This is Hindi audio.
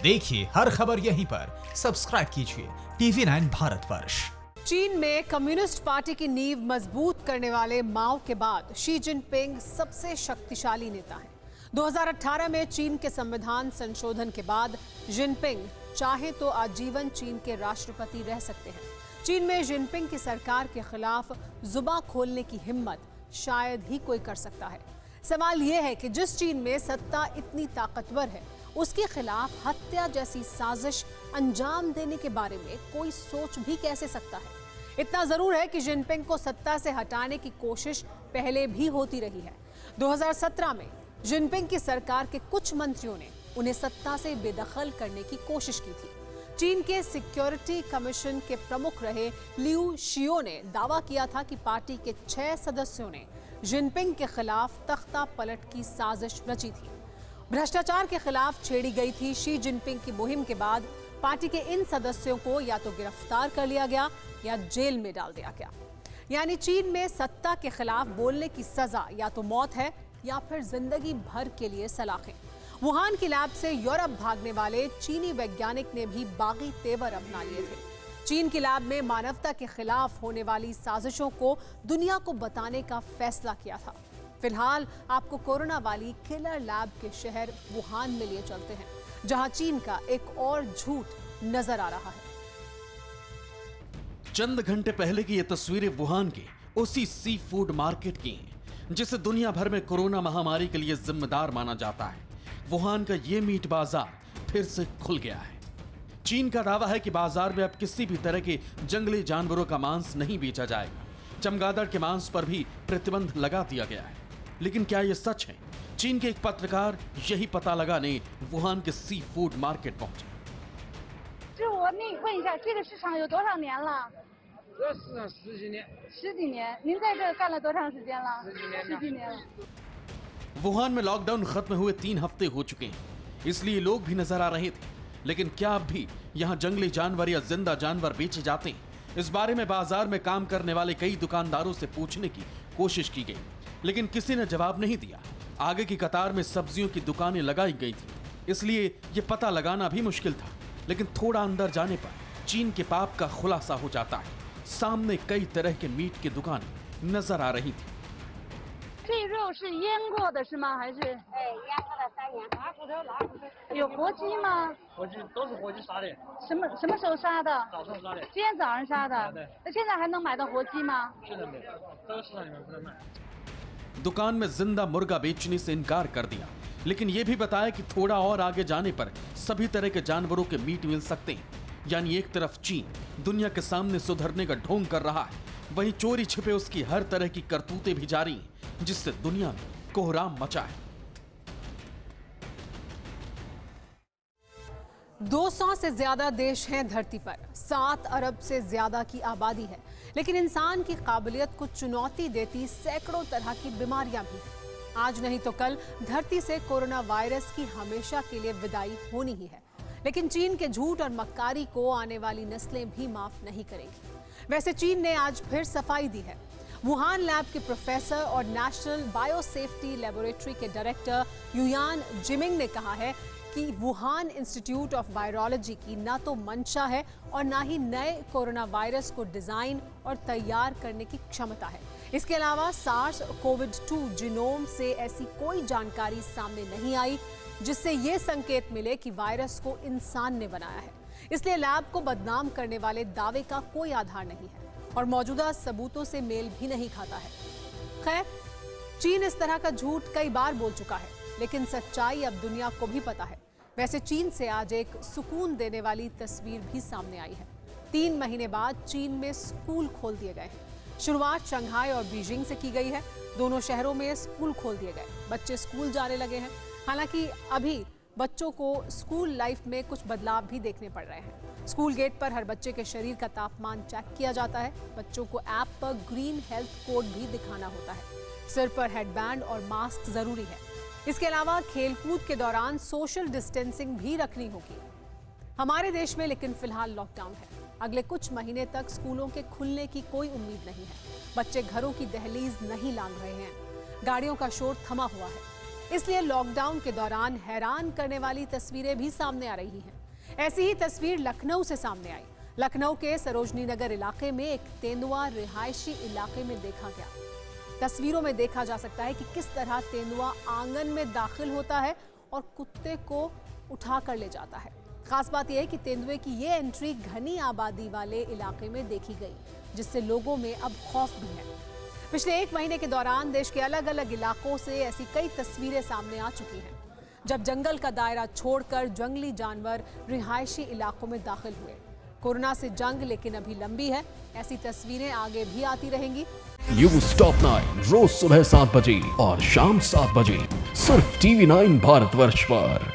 देखिए हर खबर यहीं पर। सब्सक्राइब कीजिए TV9 भारतवर्ष। चीन में कम्युनिस्ट पार्टी की नींव मजबूत करने वाले माओ के बाद शी जिनपिंग सबसे शक्तिशाली नेता हैं। 2018 में चीन के संविधान संशोधन के बाद जिनपिंग चाहे तो आजीवन चीन के राष्ट्रपति रह सकते हैं। चीन में जिनपिंग की सरकार के खिलाफ जुबान खोलने की हिम्मत शायद ही कोई कर सकता है। सवाल यह है कि जिस चीन में सत्ता इतनी ताकतवर है, उसके खिलाफ हत्या जैसी साजिश अंजाम देने के बारे में कोई सोच भी कैसे सकता है। इतना जरूर है कि जिनपिंग को सत्ता से हटाने की कोशिश पहले भी होती रही है। 2017 में जिनपिंग की सरकार के कुछ मंत्रियों ने उन्हें सत्ता से बेदखल करने की कोशिश की थी। चीन के सिक्योरिटी कमीशन के प्रमुख रहे लियू शियो ने दावा किया था कि पार्टी के 6 सदस्यों ने जिनपिंग के खिलाफ तख्ता पलट की साजिश रची थी। भ्रष्टाचार के खिलाफ छेड़ी गई थी शी जिनपिंग की मुहिम के बाद पार्टी के इन सदस्यों को या तो गिरफ्तार कर लिया गया या जेल में डाल दिया गया। यानी चीन में सत्ता के खिलाफ बोलने की सजा या तो मौत है या फिर जिंदगी भर के लिए सलाखें। वुहान की लैब से यूरोप भागने वाले चीनी वैज्ञानिक ने भी बागी तेवर अपना लिए थे। चीन की लैब में मानवता के खिलाफ होने वाली साजिशों को दुनिया को बताने का फैसला किया था। फिलहाल आपको कोरोना वाली किलर लैब के शहर वुहान में लिए चलते हैं, जहां चीन का एक और झूठ नजर आ रहा है। चंद घंटे पहले की ये तस्वीरें वुहान के उसी सी फूड मार्केट की हैं, जिसे दुनिया भर में कोरोना महामारी के लिए जिम्मेदार माना जाता है। वुहान का ये मीट बाजार फिर से खुल गया है। चीन का दावा है कि बाजार में अब किसी भी तरह के जंगली जानवरों का मांस नहीं बेचा जाएगा। चमगादड़ के मांस पर भी प्रतिबंध लगा दिया गया है। लेकिन क्या यह सच है? चीन के एक पत्रकार यही पता लगाने वुहान के सी फूड मार्केट पहुंचे। 我问一下，这个市场有多少年了？这市场十几年。十几年。您在这干了多长时间了？十几年了。 वुहान में लॉकडाउन खत्म हुए 3 हफ्ते हो चुके हैं, इसलिए लोग भी नजर आ रहे थे। लेकिन क्या अब भी यहाँ जंगली जानवर या जिंदा जानवर बेचे जाते हैं? इस बारे में बाजार में काम करने वाले कई दुकानदारों से पूछने की कोशिश की गई, लेकिन किसी ने जवाब नहीं दिया। आगे की कतार में सब्जियों की दुकानें लगाई गई थी, इसलिए ये पता लगाना भी मुश्किल था। लेकिन थोड़ा अंदर जाने पर चीन के पाप का खुलासा हो जाता है। सामने कई तरह के मीट की दुकानें नजर आ रही थी। 这肉是腌过的是吗？还是？哎，腌过的3年。拿骨头，拿骨头。有活鸡吗？活鸡都是活鸡杀的。什么时候杀的？早上杀的。今天早上杀的。对。那现在还能买到活鸡吗？现在没有，这个市场里面不能卖。 दुकान में जिंदा मुर्गा बेचने से इनकार कर दिया, लेकिन यह भी बताया कि थोड़ा और आगे जाने पर सभी तरह के जानवरों के मीट मिल सकते हैं। यानी एक तरफ चीन दुनिया के सामने सुधरने का ढोंग कर रहा है, वहीं चोरी छिपे उसकी हर तरह की करतूतें भी जारी हैं, जिससे दुनिया में कोहराम मचा है। 200 से ज्यादा देश हैं धरती पर, 7 अरब से ज्यादा की आबादी है, लेकिन इंसान की काबिलियत को चुनौती देती सैकड़ों तरह की बीमारियां भी हैं। आज नहीं तो कल धरती से कोरोना वायरस की हमेशा के लिए विदाई होनी ही है, लेकिन चीन के झूठ और मक्कारी को आने वाली नस्लें भी माफ नहीं करेंगी। वैसे चीन ने आज फिर सफाई दी है। वुहान लैब के प्रोफेसर और नेशनल बायोसेफ्टी लेबोरेटरी के डायरेक्टर युयान जिमिंग ने कहा है कि वुहान इंस्टीट्यूट ऑफ वायरोलॉजी की ना तो मंशा है और ना ही नए कोरोना वायरस को डिजाइन और तैयार करने की क्षमता है। इसके अलावा सार्स कोविड-2 जीनोम से ऐसी कोई जानकारी सामने नहीं आई जिससे ये संकेत मिले कि वायरस को इंसान ने बनाया है। इसलिए लैब को बदनाम करने वाले दावे का कोई आधार नहीं है और मौजूदा सबूतों से मेल भी नहीं खाता है। खैर, चीन इस तरह का झूठ कई बार बोल चुका है, लेकिन सच्चाई अब दुनिया को भी पता है। वैसे चीन से आज एक सुकून देने वाली तस्वीर भी सामने आई है। 3 महीने बाद चीन में स्कूल खोल दिए गए हैं। शुरुआत शंघाई और बीजिंग से की गई है। दोनों शहरों में स्कूल खोल दिए गए, बच्चे स्कूल जाने लगे हैं। हालांकि अभी बच्चों को स्कूल लाइफ में कुछ बदलाव भी देखने पड़ रहे हैं। स्कूल गेट पर हर बच्चे के शरीर का तापमान चेक किया जाता है। बच्चों को ऐप पर ग्रीन हेल्थ कोड भी दिखाना होता है। सिर पर हेडबैंड और मास्क जरूरी है। इसके अलावा खेलकूद के दौरान सोशल डिस्टेंसिंग भी रखनी होगी। हमारे देश में लेकिन फिलहाल लॉकडाउन है। अगले कुछ महीने तक स्कूलों के खुलने की कोई उम्मीद नहीं है। बच्चे घरों की दहलीज नहीं लांघ रहे हैं। गाड़ियों का शोर थमा हुआ है। इसलिए लॉकडाउन के दौरान हैरान करने वाली तस्वीरें भी सामने आ रही हैं। ऐसी ही तस्वीर लखनऊ से सामने आई। लखनऊ के सरोजनी नगर इलाके में एक तेंदुआ रिहायशी इलाके में देखा गया। तस्वीरों में देखा जा सकता है कि किस तरह तेंदुआ आंगन में दाखिल होता है और कुत्ते को उठा कर ले जाता है। खास बात यह है कि तेंदुए की ये एंट्री घनी आबादी वाले इलाके में देखी गई, जिससे लोगों में अब खौफ भी है। पिछले 1 महीने के दौरान देश के अलग अलग इलाकों से ऐसी कई तस्वीरें सामने आ चुकी हैं, जब जंगल का दायरा छोड़कर जंगली जानवर रिहायशी इलाकों में दाखिल हुए। कोरोना से जंग लेकिन अभी लंबी है। ऐसी तस्वीरें आगे भी आती रहेंगी। न्यूज़ टॉप 9 रोज सुबह 7 बजे और शाम 7 बजे सिर्फ TV9 भारतवर्ष पर।